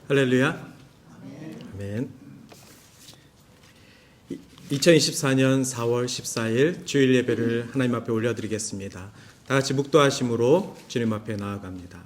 할렐루야. 아멘. 2024년 4월 14일 주일 예배를 하나님 앞에 올려드리겠습니다. 다 같이 묵도하심으로 주님 앞에 나아갑니다.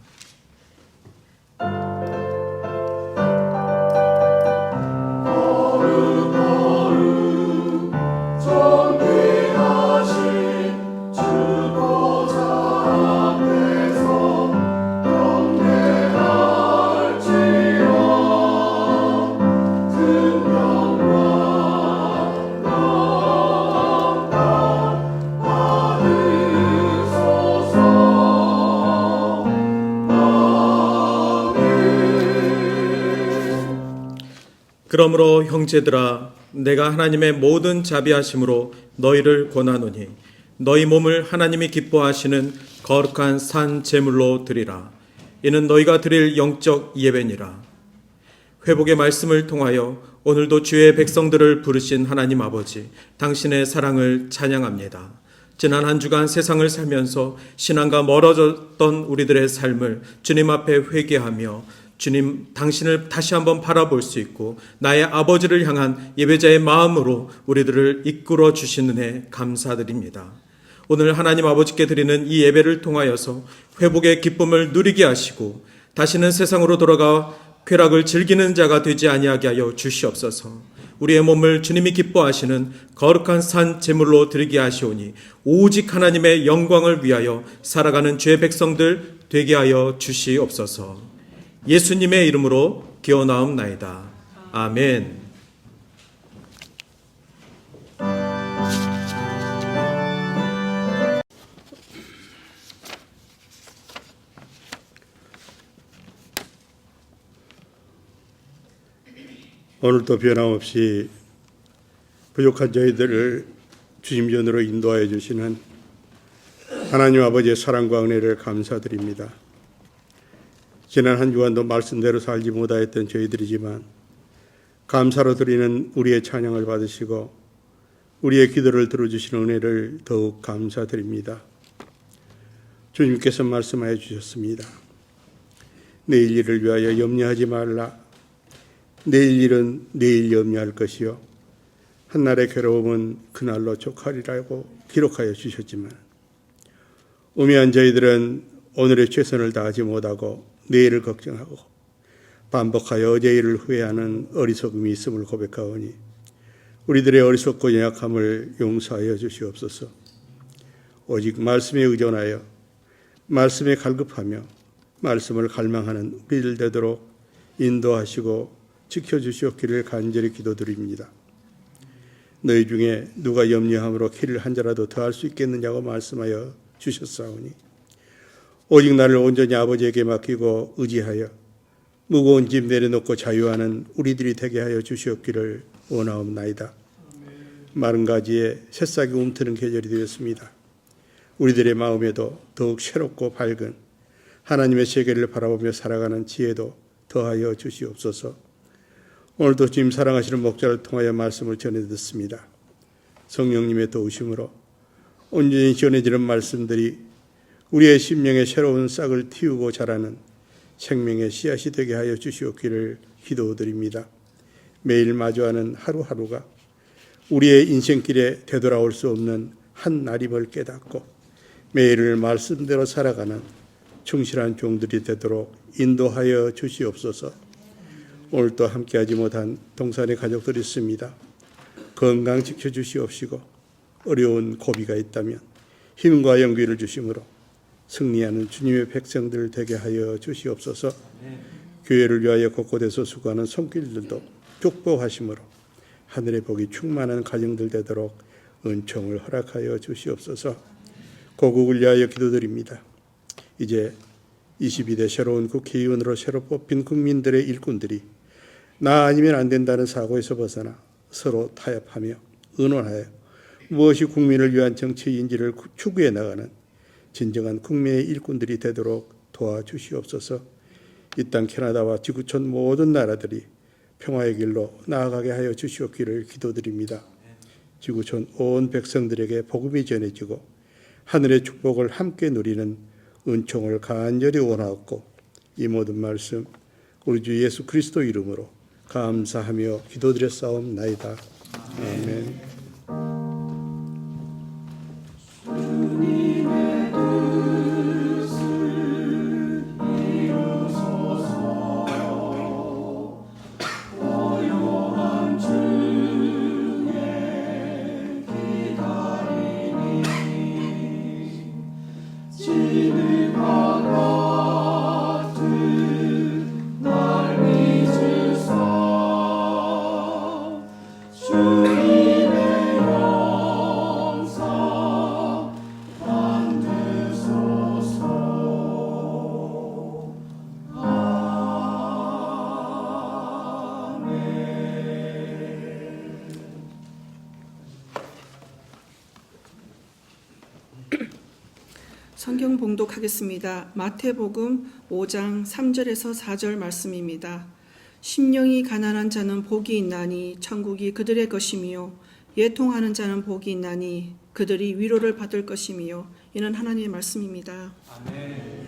그러므로 형제들아, 내가 하나님의 모든 자비하심으로 너희를 권하노니 너희 몸을 하나님이 기뻐하시는 거룩한 산 제물로 드리라. 이는 너희가 드릴 영적 예배니라. 회복의 말씀을 통하여 오늘도 주의 백성들을 부르신 하나님 아버지, 당신의 사랑을 찬양합니다. 지난 한 주간 세상을 살면서 신앙과 멀어졌던 우리들의 삶을 주님 앞에 회개하며 주님, 당신을 다시 한번 바라볼 수 있고 나의 아버지를 향한 예배자의 마음으로 우리들을 이끌어 주신 은혜 감사드립니다. 오늘 하나님 아버지께 드리는 이 예배를 통하여서 회복의 기쁨을 누리게 하시고 다시는 세상으로 돌아가 쾌락을 즐기는 자가 되지 아니하게 하여 주시옵소서. 우리의 몸을 주님이 기뻐하시는 거룩한 산 제물로 드리게 하시오니 오직 하나님의 영광을 위하여 살아가는 죄의 백성들 되게 하여 주시옵소서. 예수님의 이름으로 기원하옵나이다. 아멘. 오늘도 변함없이 부족한 저희들을 주님 전으로 인도하여 주시는 하나님 아버지의 사랑과 은혜를 감사드립니다. 지난 한 주간도 말씀대로 살지 못하였던 저희들이지만 감사로 드리는 우리의 찬양을 받으시고 우리의 기도를 들어주시는 은혜를 더욱 감사드립니다. 주님께서 말씀하여 주셨습니다. 내일 일을 위하여 염려하지 말라. 내일 일은 내일 염려할 것이요 한날의 괴로움은 그날로 족하리라고 기록하여 주셨지만 우매한 저희들은 오늘의 최선을 다하지 못하고 내일을 걱정하고 반복하여 어제 일을 후회하는 어리석음이 있음을 고백하오니 우리들의 어리석고 연약함을 용서하여 주시옵소서. 오직 말씀에 의존하여 말씀에 갈급하며 말씀을 갈망하는 우리들 되도록 인도하시고 지켜주시옵기를 간절히 기도드립니다. 너희 중에 누가 염려함으로 키를 한 자라도 더할 수 있겠느냐고 말씀하여 주셨사오니 오직 나를 온전히 아버지에게 맡기고 의지하여 무거운 짐 내려놓고 자유하는 우리들이 되게 하여 주시옵기를 원하옵나이다. 마른 가지에 새싹이 움트는 계절이 되었습니다. 우리들의 마음에도 더욱 새롭고 밝은 하나님의 세계를 바라보며 살아가는 지혜도 더하여 주시옵소서. 오늘도 주님 사랑하시는 목자를 통하여 말씀을 전해 듣습니다. 성령님의 도우심으로 온전히 전해지는 말씀들이 우리의 심령에 새로운 싹을 틔우고 자라는 생명의 씨앗이 되게 하여 주시옵기를 기도드립니다. 매일 마주하는 하루하루가 우리의 인생길에 되돌아올 수 없는 한 날임을 깨닫고 매일을 말씀대로 살아가는 충실한 종들이 되도록 인도하여 주시옵소서. 오늘도 함께하지 못한 동산의 가족들이 있습니다. 건강 지켜주시옵시고 어려운 고비가 있다면 힘과 용기를 주심으로 승리하는 주님의 백성들 되게 하여 주시옵소서. 교회를 위하여 곳곳에서 수고하는 손길들도 축복하심으로 하늘의 복이 충만한 가정들 되도록 은총을 허락하여 주시옵소서. 고국을 위하여 기도드립니다. 이제 22대 새로운 국회의원으로 새로 뽑힌 국민들의 일꾼들이 나 아니면 안 된다는 사고에서 벗어나 서로 타협하며 의논하여 무엇이 국민을 위한 정치인지를 추구해 나가는 진정한 국민의 일꾼들이 되도록 도와주시옵소서. 이 땅 캐나다와 지구촌 모든 나라들이 평화의 길로 나아가게 하여 주시옵기를 기도드립니다. 지구촌 온 백성들에게 복음이 전해지고 하늘의 축복을 함께 누리는 은총을 간절히 원하옵고 이 모든 말씀 우리 주 예수 그리스도 이름으로 감사하며 기도드렸사옵나이다. 아멘. 성경 봉독하겠습니다. 마태복음 5장 3절에서 4절 말씀입니다. 심령이 가난한 자는 복이 있나니 천국이 그들의 것이며 예통하는 자는 복이 있나니 그들이 위로를 받을 것이며 이는 하나님의 말씀입니다. 아멘.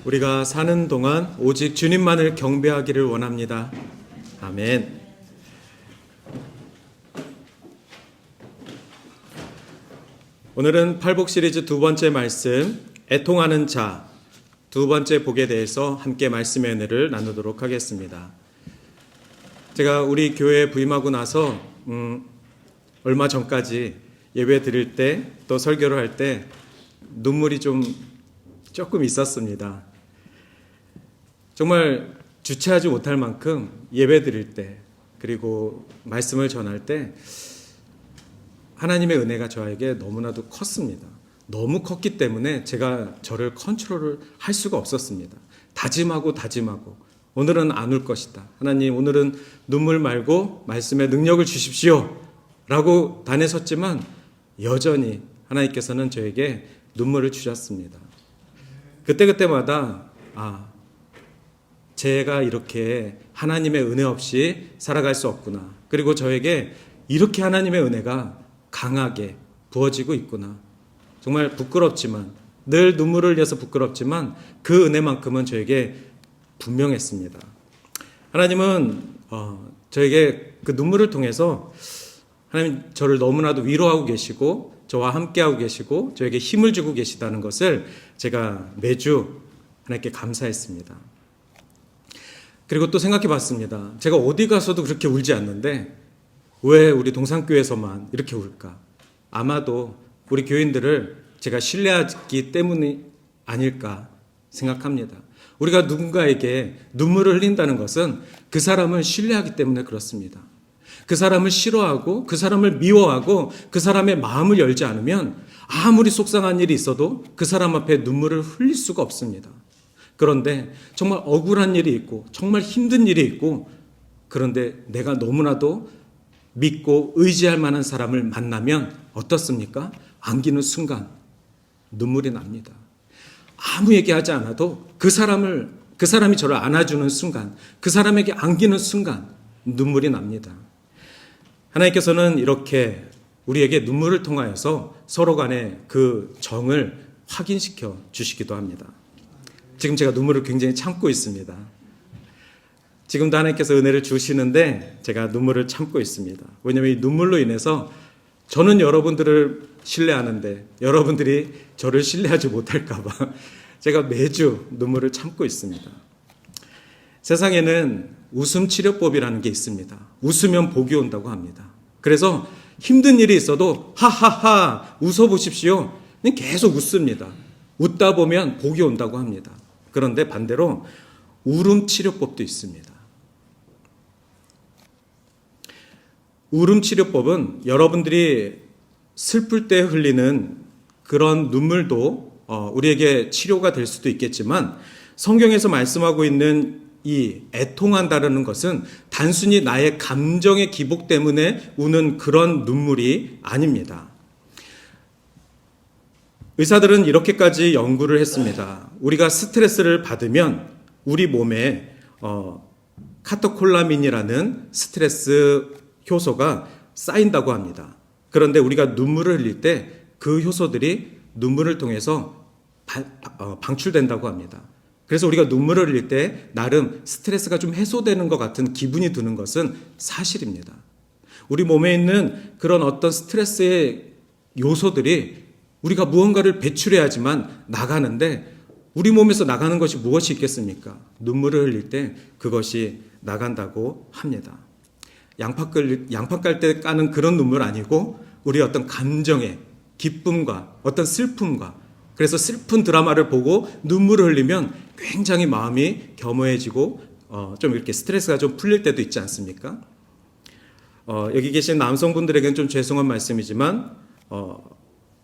우리가 사는 동안 오직 주님만을 경배하기를 원합니다. 아멘. 오늘은 팔복 시리즈 두 번째 말씀, 애통하는 자 두 번째 복에 대해서 함께 말씀의 은혜를 나누도록 하겠습니다. 제가 우리 교회에 부임하고 나서 얼마 전까지 예배 드릴 때 또 설교를 할 때 눈물이 조금 있었습니다. 정말 주체하지 못할 만큼 예배 드릴 때 그리고 말씀을 전할 때 하나님의 은혜가 저에게 너무나도 컸습니다. 너무 컸기 때문에 제가 저를 컨트롤을 할 수가 없었습니다. 다짐하고 오늘은 안 울 것이다. 하나님 오늘은 눈물 말고 말씀의 능력을 주십시오 라고 단에 섰지만 여전히 하나님께서는 저에게 눈물을 주셨습니다. 그때마다 제가 이렇게 하나님의 은혜 없이 살아갈 수 없구나. 그리고 저에게 이렇게 하나님의 은혜가 강하게 부어지고 있구나. 정말 부끄럽지만 늘 눈물을 흘려서 부끄럽지만 그 은혜만큼은 저에게 분명했습니다. 하나님은 저에게 그 눈물을 통해서 하나님 저를 너무나도 위로하고 계시고 저와 함께하고 계시고 저에게 힘을 주고 계시다는 것을 제가 매주 하나님께 감사했습니다. 그리고 또 생각해 봤습니다. 제가 어디 가서도 그렇게 울지 않는데 왜 우리 동산교회에서만 이렇게 울까? 아마도 우리 교인들을 제가 신뢰하기 때문이 아닐까 생각합니다. 우리가 누군가에게 눈물을 흘린다는 것은 그 사람을 신뢰하기 때문에 그렇습니다. 그 사람을 싫어하고 그 사람을 미워하고 그 사람의 마음을 열지 않으면 아무리 속상한 일이 있어도 그 사람 앞에 눈물을 흘릴 수가 없습니다. 그런데 정말 억울한 일이 있고 정말 힘든 일이 있고 그런데 내가 너무나도 믿고 의지할 만한 사람을 만나면 어떻습니까? 안기는 순간 눈물이 납니다. 아무 얘기하지 않아도 그 사람이 저를 안아주는 순간, 그 사람에게 안기는 순간 눈물이 납니다. 하나님께서는 이렇게 우리에게 눈물을 통하여서 서로 간의 그 정을 확인시켜 주시기도 합니다. 지금 제가 눈물을 굉장히 참고 있습니다. 지금도 하나님께서 은혜를 주시는데 제가 눈물을 참고 있습니다. 왜냐하면 이 눈물로 인해서 저는 여러분들을 신뢰하는데 여러분들이 저를 신뢰하지 못할까 봐 제가 매주 눈물을 참고 있습니다. 세상에는 웃음 치료법이라는 게 있습니다. 웃으면 복이 온다고 합니다. 그래서 힘든 일이 있어도 하하하 웃어보십시오. 계속 웃습니다. 웃다 보면 복이 온다고 합니다. 그런데 반대로 울음 치료법도 있습니다. 울음 치료법은 여러분들이 슬플 때 흘리는 그런 눈물도 우리에게 치료가 될 수도 있겠지만 성경에서 말씀하고 있는 이 애통한다라는 것은 단순히 나의 감정의 기복 때문에 우는 그런 눈물이 아닙니다. 의사들은 이렇게까지 연구를 했습니다. 우리가 스트레스를 받으면 우리 몸에 카테콜라민이라는 스트레스 효소가 쌓인다고 합니다. 그런데 우리가 눈물을 흘릴 때 그 효소들이 눈물을 통해서 방출된다고 합니다. 그래서 우리가 눈물을 흘릴 때 나름 스트레스가 좀 해소되는 것 같은 기분이 드는 것은 사실입니다. 우리 몸에 있는 그런 어떤 스트레스의 요소들이 우리가 무언가를 배출해야지만 나가는데 우리 몸에서 나가는 것이 무엇이 있겠습니까? 눈물을 흘릴 때 그것이 나간다고 합니다. 양파 깔 때 까는 그런 눈물 아니고 우리 어떤 감정의 기쁨과 어떤 슬픔과 그래서 슬픈 드라마를 보고 눈물을 흘리면 굉장히 마음이 겸허해지고 좀 이렇게 스트레스가 좀 풀릴 때도 있지 않습니까? 여기 계신 남성분들에게는 좀 죄송한 말씀이지만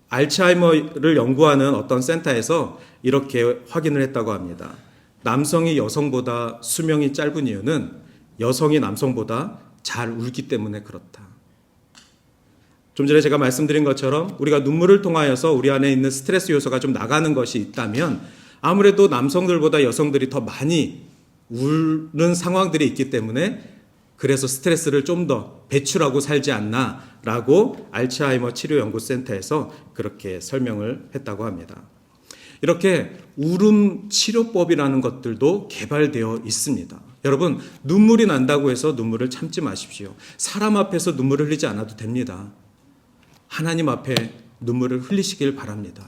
알츠하이머를 연구하는 어떤 센터에서 이렇게 확인을 했다고 합니다. 남성이 여성보다 수명이 짧은 이유는 여성이 남성보다 잘 울기 때문에 그렇다. 좀 전에 제가 말씀드린 것처럼 우리가 눈물을 통하여서 우리 안에 있는 스트레스 요소가 좀 나가는 것이 있다면 아무래도 남성들보다 여성들이 더 많이 우는 상황들이 있기 때문에 그래서 스트레스를 좀 더 배출하고 살지 않나라고 알츠하이머 치료연구센터에서 그렇게 설명을 했다고 합니다. 이렇게 울음 치료법이라는 것들도 개발되어 있습니다. 여러분, 눈물이 난다고 해서 눈물을 참지 마십시오. 사람 앞에서 눈물을 흘리지 않아도 됩니다. 하나님 앞에 눈물을 흘리시길 바랍니다.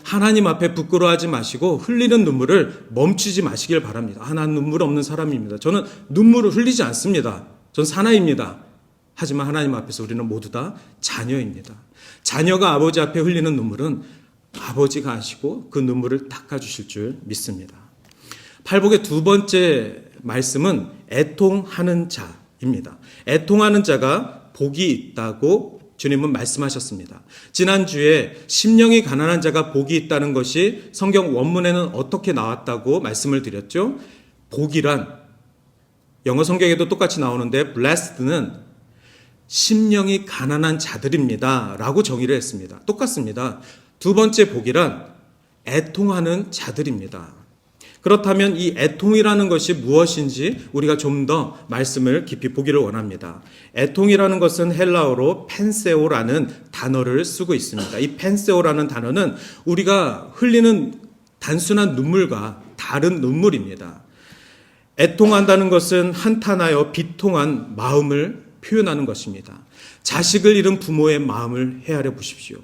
하나님 앞에 부끄러워하지 마시고 흘리는 눈물을 멈추지 마시길 바랍니다. 난 눈물 없는 사람입니다. 저는 눈물을 흘리지 않습니다. 전 사나이입니다. 하지만 하나님 앞에서 우리는 모두 다 자녀입니다. 자녀가 아버지 앞에 흘리는 눈물은 아버지가 아시고 그 눈물을 닦아주실 줄 믿습니다. 팔복의 두 번째 말씀은 애통하는 자입니다. 애통하는 자가 복이 있다고 주님은 말씀하셨습니다. 지난주에 심령이 가난한 자가 복이 있다는 것이 성경 원문에는 어떻게 나왔다고 말씀을 드렸죠? 복이란 영어 성경에도 똑같이 나오는데 blessed는 심령이 가난한 자들입니다 라고 정의를 했습니다. 똑같습니다. 두 번째 복이란 애통하는 자들입니다. 그렇다면 이 애통이라는 것이 무엇인지 우리가 좀 더 말씀을 깊이 보기를 원합니다. 애통이라는 것은 헬라어로 펜세오라는 단어를 쓰고 있습니다. 이 펜세오라는 단어는 우리가 흘리는 단순한 눈물과 다른 눈물입니다. 애통한다는 것은 한탄하여 비통한 마음을 표현하는 것입니다. 자식을 잃은 부모의 마음을 헤아려 보십시오.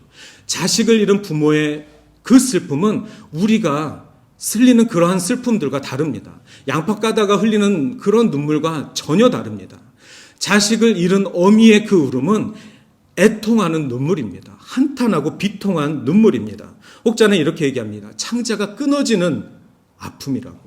자식을 잃은 부모의 그 슬픔은 우리가 흘리는 그러한 슬픔들과 다릅니다. 양파 까다가 흘리는 그런 눈물과 전혀 다릅니다. 자식을 잃은 어미의 그 울음은 애통하는 눈물입니다. 한탄하고 비통한 눈물입니다. 혹자는 이렇게 얘기합니다. 창자가 끊어지는 아픔이라고.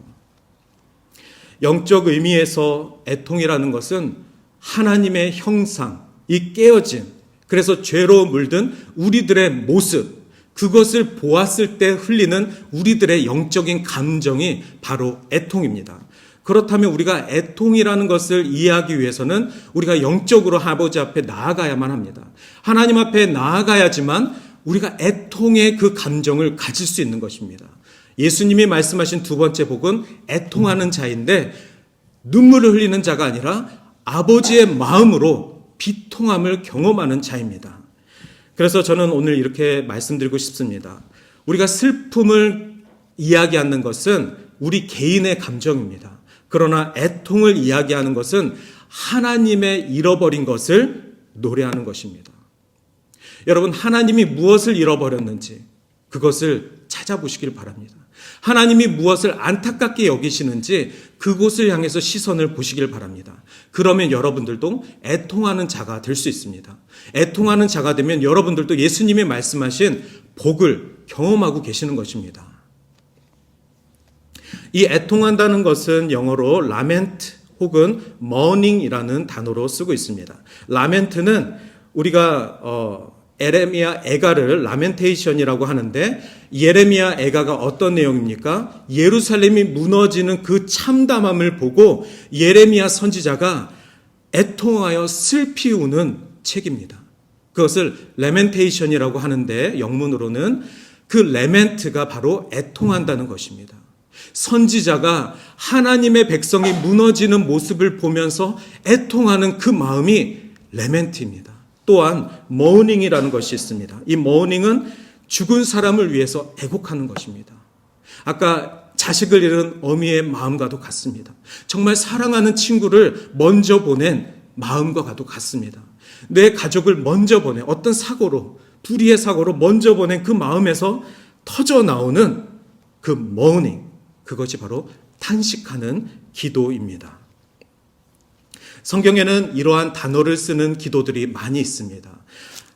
영적 의미에서 애통이라는 것은 하나님의 형상이 깨어진, 그래서 죄로 물든 우리들의 모습, 그것을 보았을 때 흘리는 우리들의 영적인 감정이 바로 애통입니다. 그렇다면 우리가 애통이라는 것을 이해하기 위해서는 우리가 영적으로 아버지 앞에 나아가야만 합니다. 하나님 앞에 나아가야지만 우리가 애통의 그 감정을 가질 수 있는 것입니다. 예수님이 말씀하신 두 번째 복은 애통하는 자인데 눈물을 흘리는 자가 아니라 아버지의 마음으로 비통함을 경험하는 자입니다. 그래서 저는 오늘 이렇게 말씀드리고 싶습니다. 우리가 슬픔을 이야기하는 것은 우리 개인의 감정입니다. 그러나 애통을 이야기하는 것은 하나님의 잃어버린 것을 노래하는 것입니다. 여러분, 하나님이 무엇을 잃어버렸는지 그것을 찾아보시길 바랍니다. 하나님이 무엇을 안타깝게 여기시는지 그곳을 향해서 시선을 보시길 바랍니다. 그러면 여러분들도 애통하는 자가 될 수 있습니다. 애통하는 자가 되면 여러분들도 예수님이 말씀하신 복을 경험하고 계시는 것입니다. 이 애통한다는 것은 영어로 lament 혹은 mourning이라는 단어로 쓰고 있습니다. lamen트는 우리가 에레미야 애가를 라멘테이션이라고 하는데, 예레미야 애가가 어떤 내용입니까? 예루살렘이 무너지는 그 참담함을 보고 예레미야 선지자가 애통하여 슬피 우는 책입니다. 그것을 레멘테이션이라고 하는데 영문으로는 그 레멘트가 바로 애통한다는 것입니다. 선지자가 하나님의 백성이 무너지는 모습을 보면서 애통하는 그 마음이 레멘트입니다. 또한 모닝이라는 것이 있습니다. 이 모닝은 죽은 사람을 위해서 애곡하는 것입니다. 아까 자식을 잃은 어미의 마음과도 같습니다. 정말 사랑하는 친구를 먼저 보낸 마음과도 같습니다. 내 가족을 먼저 보낸 어떤 사고로, 불의의 사고로 먼저 보낸 그 마음에서 터져 나오는 그 모닝, 그것이 바로 탄식하는 기도입니다. 성경에는 이러한 단어를 쓰는 기도들이 많이 있습니다.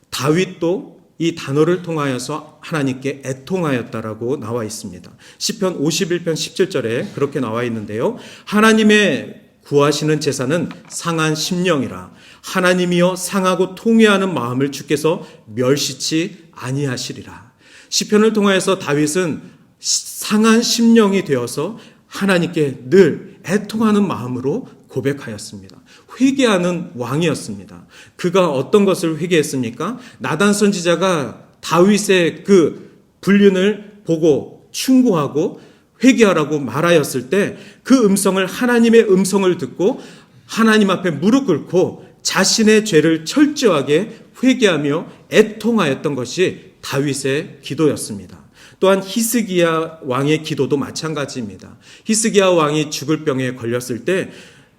다윗도 이 단어를 통하여서 하나님께 애통하였다라고 나와 있습니다. 시편 51편 17절에 그렇게 나와 있는데요. 하나님의 구하시는 제사는 상한 심령이라. 하나님이여 상하고 통회하는 마음을 주께서 멸시치 아니하시리라. 시편을 통하여서 다윗은 상한 심령이 되어서 하나님께 늘 애통하는 마음으로 고백하였습니다. 회개하는 왕이었습니다. 그가 어떤 것을 회개했습니까? 나단 선지자가 다윗의 그 불륜을 보고 충고하고 회개하라고 말하였을 때 그 음성을, 하나님의 음성을 듣고 하나님 앞에 무릎 꿇고 자신의 죄를 철저하게 회개하며 애통하였던 것이 다윗의 기도였습니다. 또한 히스기야 왕의 기도도 마찬가지입니다. 히스기야 왕이 죽을 병에 걸렸을 때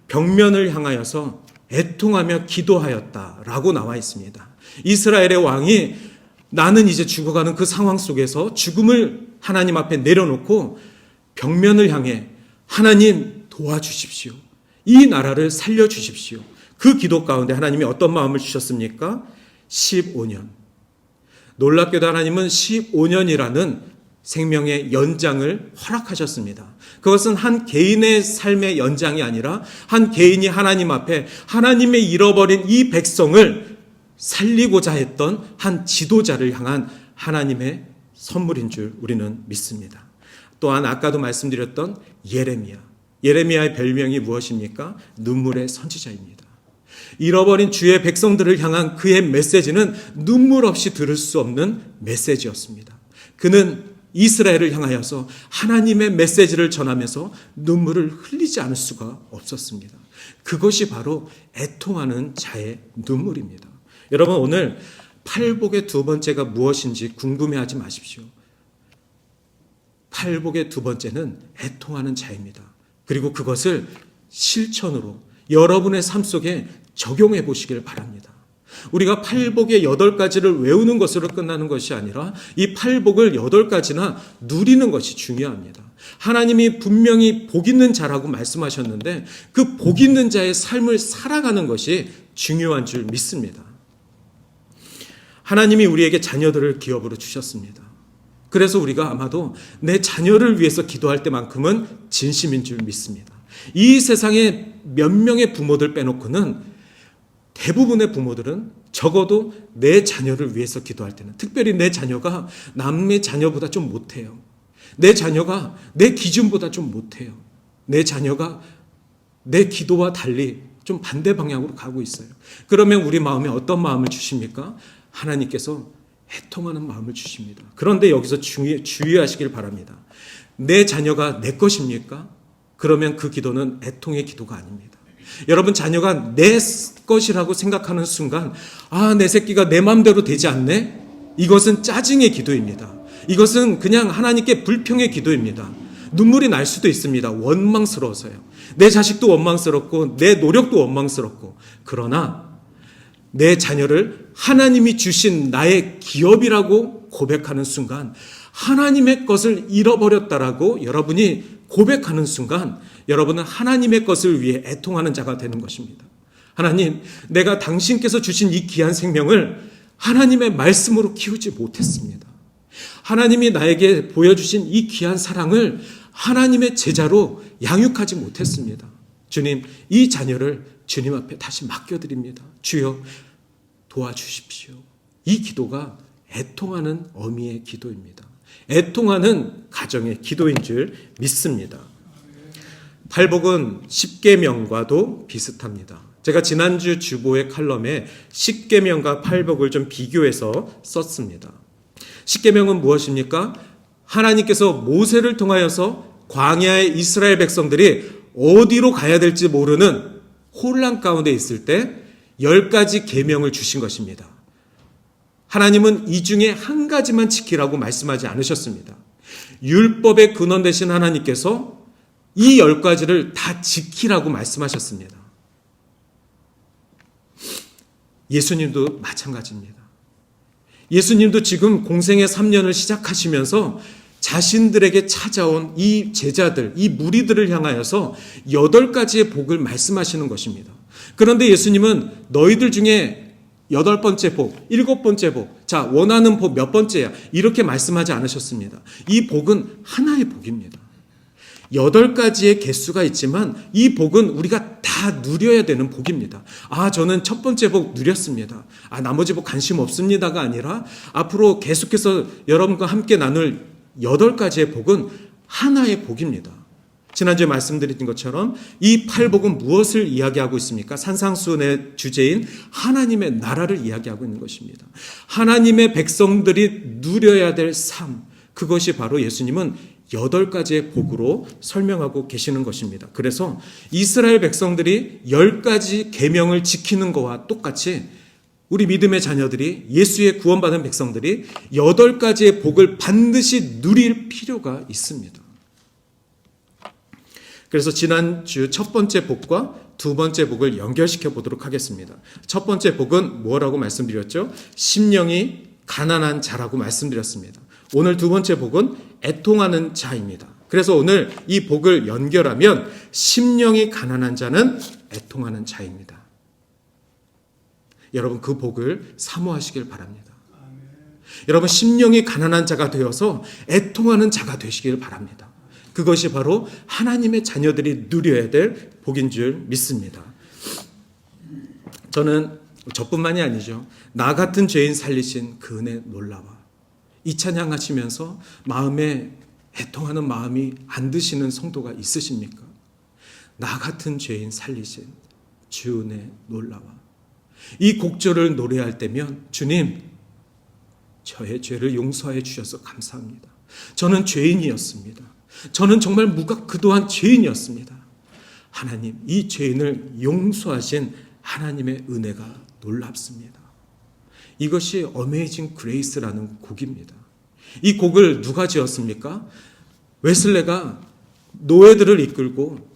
벽면을 향하여서 애통하며 기도하였다라고 나와 있습니다. 이스라엘의 왕이 나는 이제 죽어가는 그 상황 속에서 죽음을 하나님 앞에 내려놓고 벽면을 향해 하나님 도와주십시오. 이 나라를 살려주십시오. 그 기도 가운데 하나님이 어떤 마음을 주셨습니까? 15년. 놀랍게도 하나님은 15년이라는 생명의 연장을 허락하셨습니다. 그것은 한 개인의 삶의 연장이 아니라 한 개인이 하나님 앞에 하나님의 잃어버린 이 백성을 살리고자 했던 한 지도자를 향한 하나님의 선물인 줄 우리는 믿습니다. 또한 아까도 말씀드렸던 예레미야. 예레미야의 별명이 무엇입니까? 눈물의 선지자입니다. 잃어버린 주의 백성들을 향한 그의 메시지는 눈물 없이 들을 수 없는 메시지였습니다. 그는 이스라엘을 향하여서 하나님의 메시지를 전하면서 눈물을 흘리지 않을 수가 없었습니다. 그것이 바로 애통하는 자의 눈물입니다. 여러분, 오늘 팔복의 두 번째가 무엇인지 궁금해하지 마십시오. 팔복의 두 번째는 애통하는 자입니다. 그리고 그것을 실천으로 여러분의 삶 속에 적용해 보시길 바랍니다. 우리가 팔복의 8가지를 외우는 것으로 끝나는 것이 아니라 이 팔복을 8가지나 누리는 것이 중요합니다. 하나님이 분명히 복 있는 자라고 말씀하셨는데 그 복 있는 자의 삶을 살아가는 것이 중요한 줄 믿습니다. 하나님이 우리에게 자녀들을 기업으로 주셨습니다. 그래서 우리가 아마도 내 자녀를 위해서 기도할 때만큼은 진심인 줄 믿습니다. 이 세상에 몇 명의 부모들 빼놓고는 대부분의 부모들은 적어도 내 자녀를 위해서 기도할 때는, 특별히 내 자녀가 남의 자녀보다 좀 못해요. 내 자녀가 내 기준보다 좀 못해요. 내 자녀가 내 기도와 달리 좀 반대 방향으로 가고 있어요. 그러면 우리 마음에 어떤 마음을 주십니까? 하나님께서 애통하는 마음을 주십니다. 그런데 여기서 주의하시길 바랍니다. 내 자녀가 내 것입니까? 그러면 그 기도는 애통의 기도가 아닙니다. 여러분, 자녀가 내 것이라고 생각하는 순간, 내 새끼가 내 마음대로 되지 않네? 이것은 짜증의 기도입니다. 이것은 그냥 하나님께 불평의 기도입니다. 눈물이 날 수도 있습니다. 원망스러워서요. 내 자식도 원망스럽고 내 노력도 원망스럽고. 그러나 내 자녀를 하나님이 주신 나의 기업이라고 고백하는 순간, 하나님의 것을 잃어버렸다라고 여러분이 고백하는 순간 여러분은 하나님의 것을 위해 애통하는 자가 되는 것입니다. 하나님, 내가 당신께서 주신 이 귀한 생명을 하나님의 말씀으로 키우지 못했습니다. 하나님이 나에게 보여주신 이 귀한 사랑을 하나님의 제자로 양육하지 못했습니다. 주님, 이 자녀를 주님 앞에 다시 맡겨드립니다. 주여, 도와주십시오. 이 기도가 애통하는 어미의 기도입니다. 애통하는 가정의 기도인 줄 믿습니다. 팔복은 십계명과도 비슷합니다. 제가 지난주 주보의 칼럼에 십계명과 팔복을 좀 비교해서 썼습니다. 십계명은 무엇입니까? 하나님께서 모세를 통하여서 광야의 이스라엘 백성들이 어디로 가야 될지 모르는 혼란 가운데 있을 때 10가지 계명을 주신 것입니다. 하나님은 이 중에 한 가지만 지키라고 말씀하지 않으셨습니다. 율법의 근원 되신 하나님께서 이 10가지를 다 지키라고 말씀하셨습니다. 예수님도 마찬가지입니다. 예수님도 지금 공생의 3년을 시작하시면서 자신들에게 찾아온 이 제자들, 이 무리들을 향하여서 8가지의 복을 말씀하시는 것입니다. 그런데 예수님은 너희들 중에 8번째 복, 7번째 복, 자, 원하는 복 몇 번째야, 이렇게 말씀하지 않으셨습니다. 이 복은 하나의 복입니다. 8가지의 개수가 있지만 이 복은 우리가 다 누려야 되는 복입니다. 저는 첫 번째 복 누렸습니다. 나머지 복 관심 없습니다가 아니라 앞으로 계속해서 여러분과 함께 나눌 8가지의 복은 하나의 복입니다. 지난주에 말씀드린 것처럼 이 팔복은 무엇을 이야기하고 있습니까? 산상수훈의 주제인 하나님의 나라를 이야기하고 있는 것입니다. 하나님의 백성들이 누려야 될 삶, 그것이 바로 예수님은 8가지의 복으로 설명하고 계시는 것입니다. 그래서 이스라엘 백성들이 10가지 계명을 지키는 것과 똑같이 우리 믿음의 자녀들이, 예수의 구원받은 백성들이 8가지의 복을 반드시 누릴 필요가 있습니다. 그래서 지난주 첫 번째 복과 두 번째 복을 연결시켜 보도록 하겠습니다. 첫 번째 복은 뭐라고 말씀드렸죠? 심령이 가난한 자라고 말씀드렸습니다. 오늘 두 번째 복은 애통하는 자입니다. 그래서 오늘 이 복을 연결하면 심령이 가난한 자는 애통하는 자입니다. 여러분, 그 복을 사모하시길 바랍니다. 여러분, 심령이 가난한 자가 되어서 애통하는 자가 되시길 바랍니다. 그것이 바로 하나님의 자녀들이 누려야 될 복인 줄 믿습니다. 저는 저뿐만이 아니죠. 나 같은 죄인 살리신 그 은혜 놀라워. 이 찬양하시면서 마음에 애통하는 마음이 안 드시는 성도가 있으십니까? 나 같은 죄인 살리신 주 은혜 놀라워. 이 곡절을 노래할 때면 주님, 저의 죄를 용서해 주셔서 감사합니다. 저는 죄인이었습니다. 저는 정말 그동안 죄인이었습니다. 하나님, 이 죄인을 용서하신 하나님의 은혜가 놀랍습니다. 이것이 어메이징 그레이스라는 곡입니다. 이 곡을 누가 지었습니까? 웨슬레가 노예들을 이끌고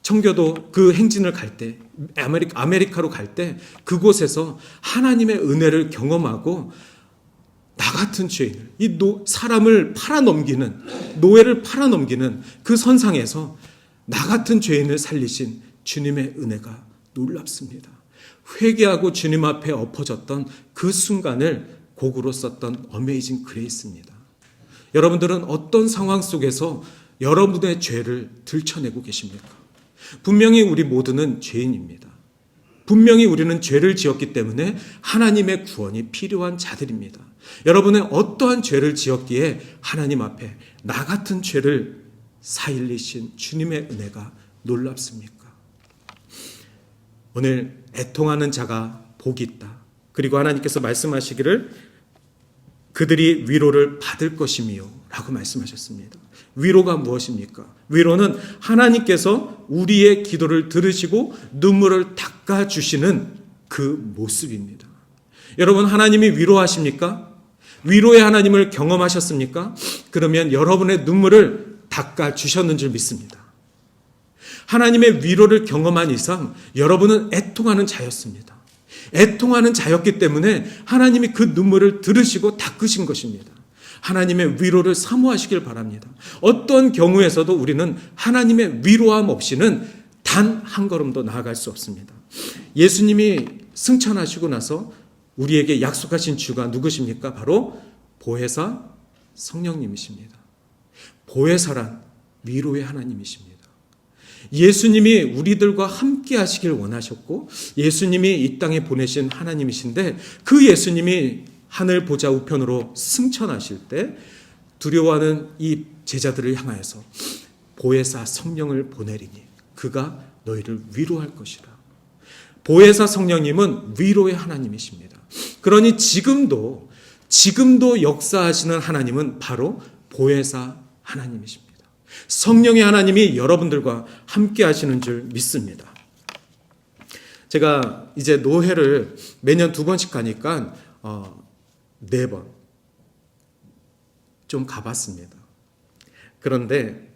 청교도 그 행진을 갈 때, 아메리카로 갈 때 그곳에서 하나님의 은혜를 경험하고 나 같은 죄인을, 사람을 팔아넘기는, 노예를 팔아넘기는 그 선상에서 나 같은 죄인을 살리신 주님의 은혜가 놀랍습니다. 회개하고 주님 앞에 엎어졌던 그 순간을 곡으로 썼던 어메이징 그레이스입니다. 여러분들은 어떤 상황 속에서 여러분의 죄를 들춰내고 계십니까? 분명히 우리 모두는 죄인입니다. 분명히 우리는 죄를 지었기 때문에 하나님의 구원이 필요한 자들입니다. 여러분의 어떠한 죄를 지었기에 하나님 앞에 나 같은 죄를 살리신 주님의 은혜가 놀랍습니까? 오늘 애통하는 자가 복이 있다. 그리고 하나님께서 말씀하시기를 그들이 위로를 받을 것이며 라고 말씀하셨습니다. 위로가 무엇입니까? 위로는 하나님께서 우리의 기도를 들으시고 눈물을 닦아주시는 그 모습입니다. 여러분, 하나님이 위로하십니까? 위로의 하나님을 경험하셨습니까? 그러면 여러분의 눈물을 닦아주셨는 줄 믿습니다. 하나님의 위로를 경험한 이상 여러분은 애통하는 자였습니다. 애통하는 자였기 때문에 하나님이 그 눈물을 들으시고 닦으신 것입니다. 하나님의 위로를 사모하시길 바랍니다. 어떤 경우에서도 우리는 하나님의 위로함 없이는 단 한 걸음도 나아갈 수 없습니다. 예수님이 승천하시고 나서 우리에게 약속하신 주가 누구십니까? 바로 보혜사 성령님이십니다. 보혜사란 위로의 하나님이십니다. 예수님이 우리들과 함께 하시길 원하셨고 예수님이 이 땅에 보내신 하나님이신데 그 예수님이 하늘 보좌 우편으로 승천하실 때 두려워하는 이 제자들을 향하여서 보혜사 성령을 보내리니 그가 너희를 위로할 것이라. 보혜사 성령님은 위로의 하나님이십니다. 그러니 지금도 역사하시는 하나님은 바로 보혜사 하나님이십니다. 성령의 하나님이 여러분들과 함께 하시는 줄 믿습니다. 제가 이제 노회를 매년 2번씩 가니까 4번 좀 가봤습니다. 그런데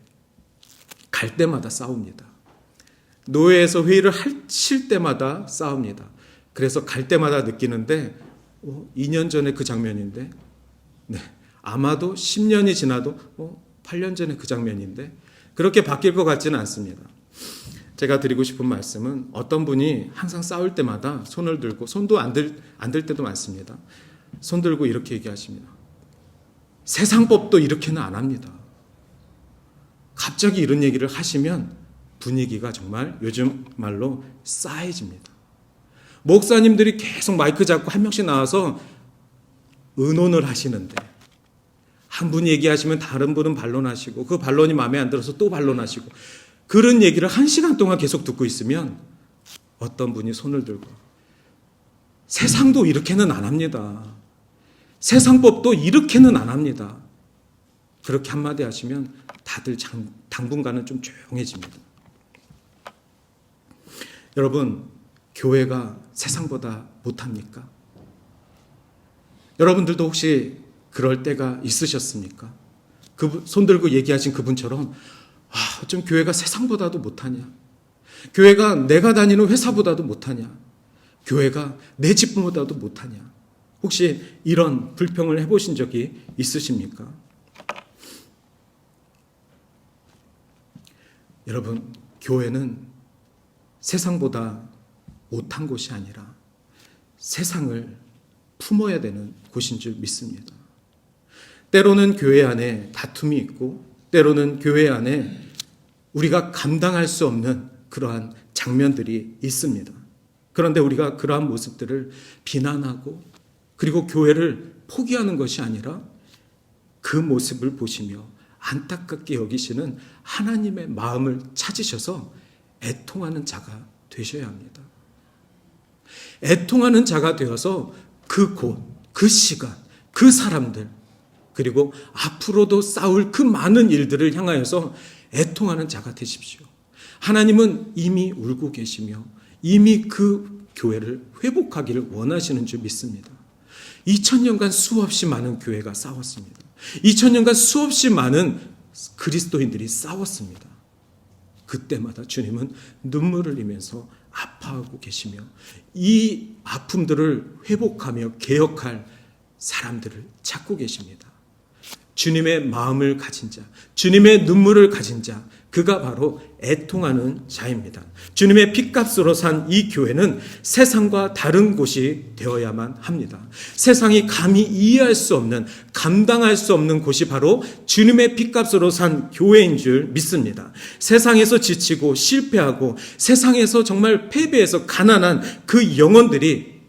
갈 때마다 싸웁니다. 노회에서 회의를 하실 때마다 싸웁니다. 그래서 갈 때마다 느끼는데 2년 전에 그 장면인데 아마도 10년이 지나도 8년 전에 그 장면인데 그렇게 바뀔 것 같지는 않습니다. 제가 드리고 싶은 말씀은 어떤 분이 항상 싸울 때마다 손을 들고 손도 안 들 때도 많습니다. 손 들고 이렇게 얘기하십니다. 세상법도 이렇게는 안 합니다. 갑자기 이런 얘기를 하시면 분위기가 정말 요즘 말로 싸해집니다. 목사님들이 계속 마이크 잡고 한 명씩 나와서 의논을 하시는데 한 분이 얘기하시면 다른 분은 반론하시고 그 반론이 마음에 안 들어서 또 반론하시고 그런 얘기를 1시간 동안 계속 듣고 있으면 어떤 분이 손을 들고 세상도 이렇게는 안 합니다. 세상법도 이렇게는 안 합니다. 그렇게 한마디 하시면 다들 당분간은 좀 조용해집니다. 여러분, 교회가 세상보다 못합니까? 여러분들도 혹시 그럴 때가 있으셨습니까? 손 들고 얘기하신 그분처럼 좀 교회가 세상보다도 못하냐? 교회가 내가 다니는 회사보다도 못하냐? 교회가 내 집보다도 못하냐? 혹시 이런 불평을 해보신 적이 있으십니까? 여러분, 교회는 세상보다 못한 곳이 아니라 세상을 품어야 되는 곳인 줄 믿습니다. 때로는 교회 안에 다툼이 있고 때로는 교회 안에 우리가 감당할 수 없는 그러한 장면들이 있습니다. 그런데 우리가 그러한 모습들을 비난하고 그리고 교회를 포기하는 것이 아니라 그 모습을 보시며 안타깝게 여기시는 하나님의 마음을 찾으셔서 애통하는 자가 되셔야 합니다. 애통하는 자가 되어서 그 곳, 그 시간, 그 사람들 그리고 앞으로도 싸울 그 많은 일들을 향하여서 애통하는 자가 되십시오. 하나님은 이미 울고 계시며 이미 그 교회를 회복하기를 원하시는 줄 믿습니다. 2000년간 수없이 많은 교회가 싸웠습니다. 2000년간 수없이 많은 그리스도인들이 싸웠습니다. 그때마다 주님은 눈물을 흘리면서 아파하고 계시며 이 아픔들을 회복하며 개혁할 사람들을 찾고 계십니다. 주님의 마음을 가진 자, 주님의 눈물을 가진 자, 그가 바로 애통하는 자입니다. 주님의 핏값으로 산 이 교회는 세상과 다른 곳이 되어야만 합니다. 세상이 감히 이해할 수 없는, 감당할 수 없는 곳이 바로 주님의 핏값으로 산 교회인 줄 믿습니다. 세상에서 지치고 실패하고 세상에서 정말 패배해서 가난한 그 영혼들이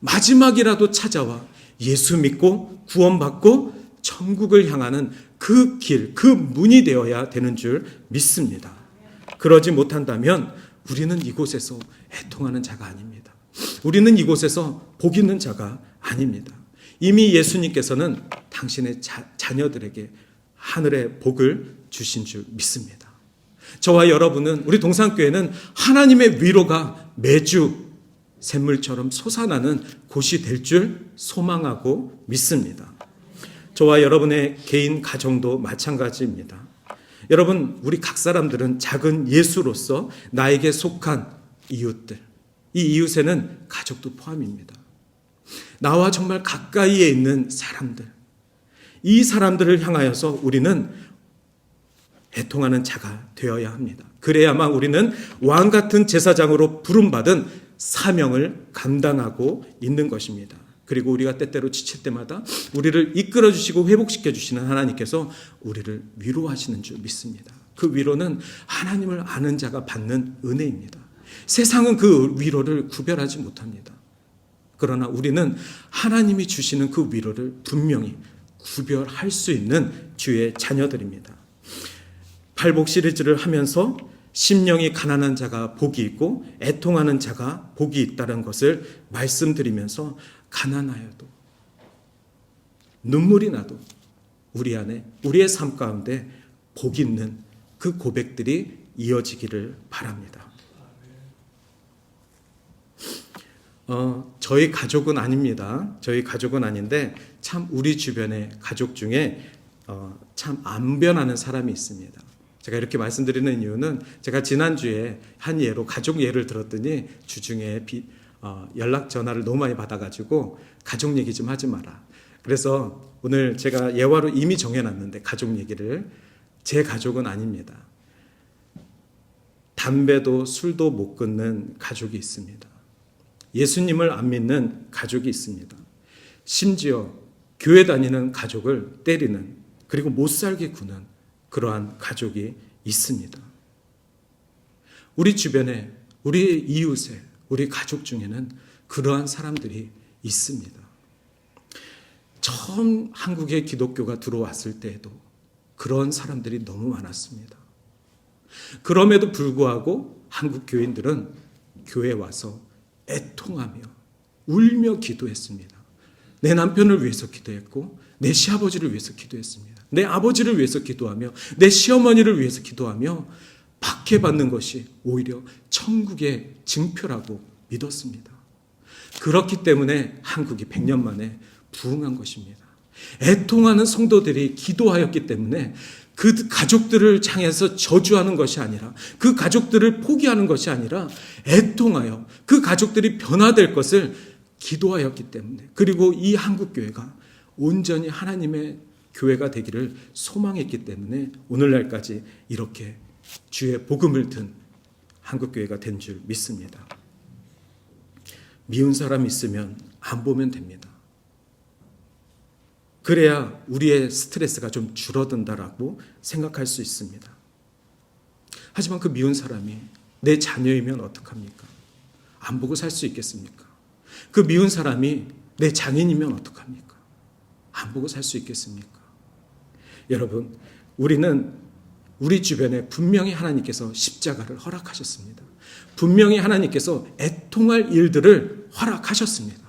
마지막이라도 찾아와 예수 믿고 구원받고 천국을 향하는 그 길, 그 문이 되어야 되는 줄 믿습니다. 그러지 못한다면 우리는 이곳에서 애통하는 자가 아닙니다. 우리는 이곳에서 복 있는 자가 아닙니다. 이미 예수님께서는 당신의 자녀들에게 하늘의 복을 주신 줄 믿습니다. 저와 여러분은, 우리 동산교회는 하나님의 위로가 매주 샘물처럼 솟아나는 곳이 될 줄 소망하고 믿습니다. 저와 여러분의 개인 가정도 마찬가지입니다. 여러분, 우리 각 사람들은 작은 예수로서 나에게 속한 이웃들, 이 이웃에는 가족도 포함입니다. 나와 정말 가까이에 있는 사람들, 이 사람들을 향하여서 우리는 애통하는 자가 되어야 합니다. 그래야만 우리는 왕 같은 제사장으로 부름받은 사명을 감당하고 있는 것입니다. 그리고 우리가 때때로 지칠 때마다 우리를 이끌어 주시고 회복시켜 주시는 하나님께서 우리를 위로하시는 줄 믿습니다. 그 위로는 하나님을 아는 자가 받는 은혜입니다. 세상은 그 위로를 구별하지 못합니다. 그러나 우리는 하나님이 주시는 그 위로를 분명히 구별할 수 있는 주의 자녀들입니다. 팔복 시리즈를 하면서 심령이 가난한 자가 복이 있고 애통하는 자가 복이 있다는 것을 말씀드리면서 가난하여도 눈물이 나도 우리 안에, 우리의 삶 가운데 복 있는 그 고백들이 이어지기를 바랍니다. 저희 가족은 아닙니다. 저희 가족은 아닌데 참 우리 주변의 가족 중에 참 안 변하는 사람이 있습니다. 제가 이렇게 말씀드리는 이유는 제가 지난주에 한 예로 가족 예를 들었더니 주중에 연락 전화를 너무 많이 받아가지고 가족 얘기 좀 하지 마라. 그래서 오늘 제가 예화로 이미 정해놨는데 가족 얘기를, 제 가족은 아닙니다. 담배도 술도 못 끊는 가족이 있습니다. 예수님을 안 믿는 가족이 있습니다. 심지어 교회 다니는 가족을 때리는, 그리고 못 살게 구는 그러한 가족이 있습니다. 우리 주변에, 우리 이웃에, 우리 가족 중에는 그러한 사람들이 있습니다. 처음 한국에 기독교가 들어왔을 때에도 그런 사람들이 너무 많았습니다. 그럼에도 불구하고 한국 교인들은 교회에 와서 애통하며 울며 기도했습니다. 내 남편을 위해서 기도했고 내 시아버지를 위해서 기도했습니다. 내 아버지를 위해서 기도하며 내 시어머니를 위해서 기도하며 박해받는 것이 오히려 천국의 증표라고 믿었습니다. 그렇기 때문에 한국이 100년 만에 부흥한 것입니다. 애통하는 성도들이 기도하였기 때문에 그 가족들을 향해서 저주하는 것이 아니라, 그 가족들을 포기하는 것이 아니라 애통하여 그 가족들이 변화될 것을 기도하였기 때문에, 그리고 이 한국교회가 온전히 하나님의 교회가 되기를 소망했기 때문에 오늘날까지 이렇게 주의 복음을 든 한국교회가 된 줄 믿습니다. 미운 사람 있으면 안 보면 됩니다. 그래야 우리의 스트레스가 좀 줄어든다라고 생각할 수 있습니다. 하지만 그 미운 사람이 내 자녀이면 어떡합니까? 안 보고 살 수 있겠습니까? 그 미운 사람이 내 장인이면 어떡합니까? 안 보고 살 수 있겠습니까? 여러분, 우리는 우리 주변에 분명히 하나님께서 십자가를 허락하셨습니다. 분명히 하나님께서 애통할 일들을 허락하셨습니다.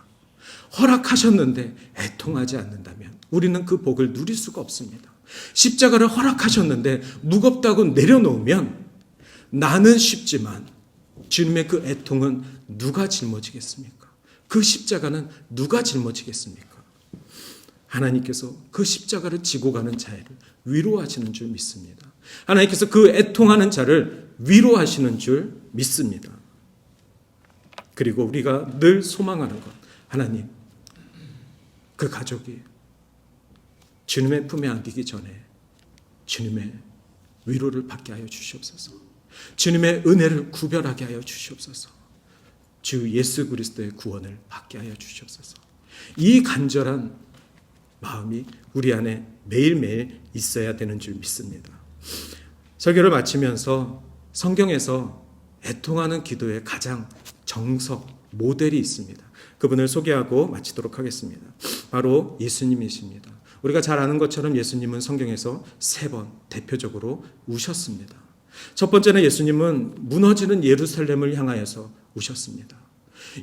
허락하셨는데 애통하지 않는다면 우리는 그 복을 누릴 수가 없습니다. 십자가를 허락하셨는데 무겁다고 내려놓으면 나는 쉽지만 주님의 그 애통은 누가 짊어지겠습니까? 그 십자가는 누가 짊어지겠습니까? 하나님께서 그 십자가를 지고 가는 자를 위로하시는 줄 믿습니다. 하나님께서 그 애통하는 자를 위로하시는 줄 믿습니다. 그리고 우리가 늘 소망하는 것, 하나님, 그 가족이 주님의 품에 안기기 전에 주님의 위로를 받게 하여 주시옵소서. 주님의 은혜를 구별하게 하여 주시옵소서. 주 예수 그리스도의 구원을 받게 하여 주시옵소서. 이 간절한 마음이 우리 안에 매일매일 있어야 되는 줄 믿습니다. 설교를 마치면서 성경에서 애통하는 기도의 가장 정석, 모델이 있습니다. 그분을 소개하고 마치도록 하겠습니다. 바로 예수님이십니다. 우리가 잘 아는 것처럼 예수님은 성경에서 3번 대표적으로 우셨습니다. 첫 번째는 예수님은 무너지는 예루살렘을 향하여서 우셨습니다.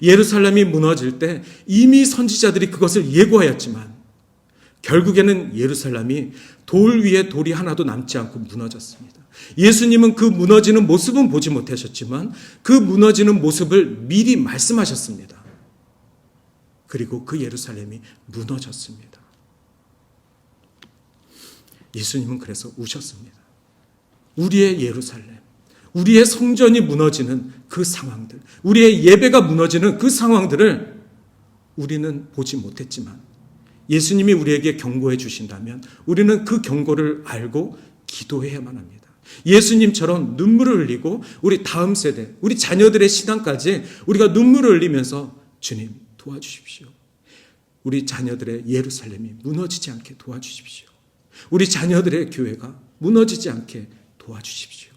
예루살렘이 무너질 때 이미 선지자들이 그것을 예고하였지만 결국에는 예루살렘이 돌 위에 돌이 하나도 남지 않고 무너졌습니다. 예수님은 그 무너지는 모습은 보지 못하셨지만 그 무너지는 모습을 미리 말씀하셨습니다. 그리고 그 예루살렘이 무너졌습니다. 예수님은 그래서 우셨습니다. 우리의 예루살렘, 우리의 성전이 무너지는 그 상황들, 우리의 예배가 무너지는 그 상황들을 우리는 보지 못했지만 예수님이 우리에게 경고해 주신다면 우리는 그 경고를 알고 기도해야만 합니다. 예수님처럼 눈물을 흘리고 우리 다음 세대, 우리 자녀들의 신앙까지 우리가 눈물을 흘리면서 주님 도와주십시오. 우리 자녀들의 예루살렘이 무너지지 않게 도와주십시오. 우리 자녀들의 교회가 무너지지 않게 도와주십시오.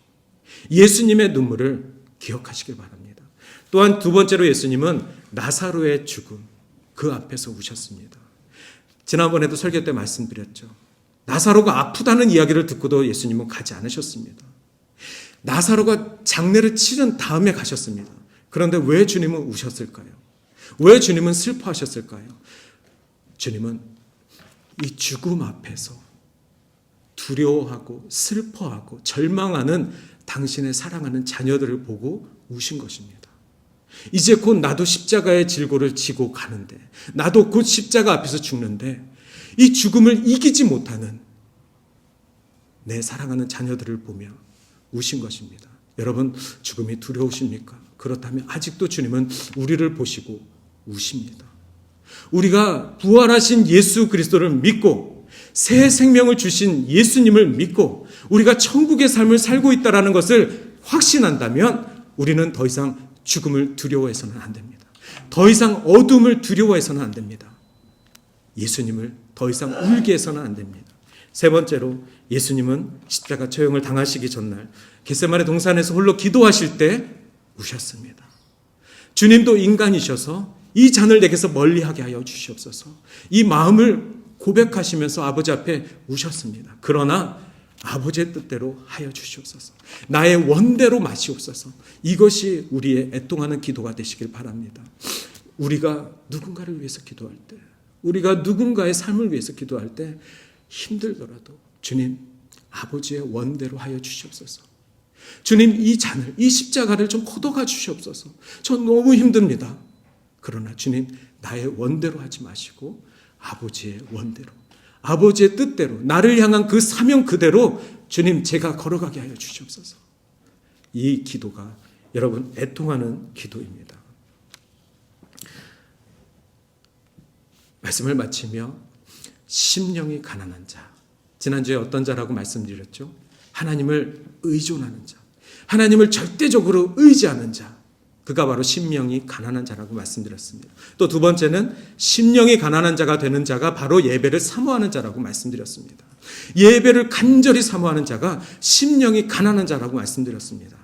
예수님의 눈물을 기억하시길 바랍니다. 또한 두 번째로 예수님은 나사로의 죽음, 그 앞에서 우셨습니다. 지난번에도 설교 때 말씀드렸죠. 나사로가 아프다는 이야기를 듣고도 예수님은 가지 않으셨습니다. 나사로가 장례를 치른 다음에 가셨습니다. 그런데 왜 주님은 우셨을까요? 왜 주님은 슬퍼하셨을까요? 주님은 이 죽음 앞에서 두려워하고 슬퍼하고 절망하는 당신의 사랑하는 자녀들을 보고 우신 것입니다. 이제 곧 나도 십자가의 질고를 지고 가는데, 나도 곧 십자가 앞에서 죽는데 이 죽음을 이기지 못하는 내 사랑하는 자녀들을 보며 우신 것입니다. 여러분, 죽음이 두려우십니까? 그렇다면 아직도 주님은 우리를 보시고 우십니다. 우리가 부활하신 예수 그리스도를 믿고 새 생명을 주신 예수님을 믿고 우리가 천국의 삶을 살고 있다는 것을 확신한다면 우리는 더 이상 죽음을 두려워해서는 안 됩니다. 더 이상 어둠을 두려워해서는 안 됩니다. 예수님을 더 이상 울게 해서는 안 됩니다. 세 번째로 예수님은 십자가 처형을 당하시기 전날 겟세마네 동산에서 홀로 기도하실 때 우셨습니다. 주님도 인간이셔서 이 잔을 내게서 멀리하게 하여 주시옵소서. 이 마음을 고백하시면서 아버지 앞에 우셨습니다. 그러나 아버지의 뜻대로 하여 주시옵소서. 나의 원대로 마시옵소서. 이것이 우리의 애통하는 기도가 되시길 바랍니다. 우리가 누군가를 위해서 기도할 때, 우리가 누군가의 삶을 위해서 기도할 때 힘들더라도 주님, 아버지의 원대로 하여 주시옵소서. 주님, 이 잔을, 이 십자가를 좀 걷어가 주시옵소서. 전 너무 힘듭니다. 그러나 주님, 나의 원대로 하지 마시고 아버지의 원대로, 아버지의 뜻대로, 나를 향한 그 사명 그대로 주님, 제가 걸어가게 하여 주시옵소서. 이 기도가 여러분 애통하는 기도입니다. 말씀을 마치며 심령이 가난한 자, 지난주에 어떤 자라고 말씀드렸죠? 하나님을 의존하는 자, 하나님을 절대적으로 의지하는 자, 그가 바로 심령이 가난한 자라고 말씀드렸습니다. 또 두 번째는 심령이 가난한 자가 되는 자가 바로 예배를 사모하는 자라고 말씀드렸습니다. 예배를 간절히 사모하는 자가 심령이 가난한 자라고 말씀드렸습니다.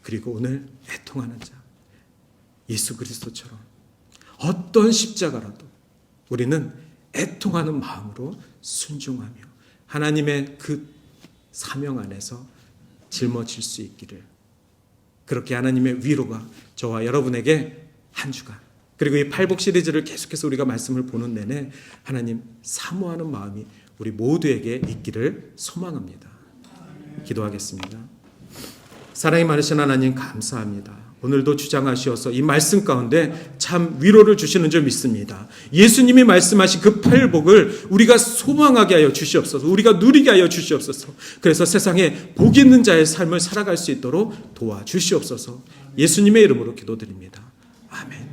그리고 오늘 애통하는 자, 예수 그리스도처럼 어떤 십자가라도 우리는 애통하는 마음으로 순종하며 하나님의 그 사명 안에서 짊어질 수 있기를, 그렇게 하나님의 위로가 저와 여러분에게 한 주간, 그리고 이 팔복 시리즈를 계속해서 우리가 말씀을 보는 내내 하나님 사모하는 마음이 우리 모두에게 있기를 소망합니다. 기도하겠습니다. 사랑이 많으신 하나님, 감사합니다. 오늘도 주장하시어서 이 말씀 가운데 참 위로를 주시는 줄 믿습니다. 예수님이 말씀하신 그 팔복을 우리가 소망하게 하여 주시옵소서. 우리가 누리게 하여 주시옵소서. 그래서 세상에 복 있는 자의 삶을 살아갈 수 있도록 도와주시옵소서. 예수님의 이름으로 기도드립니다. 아멘.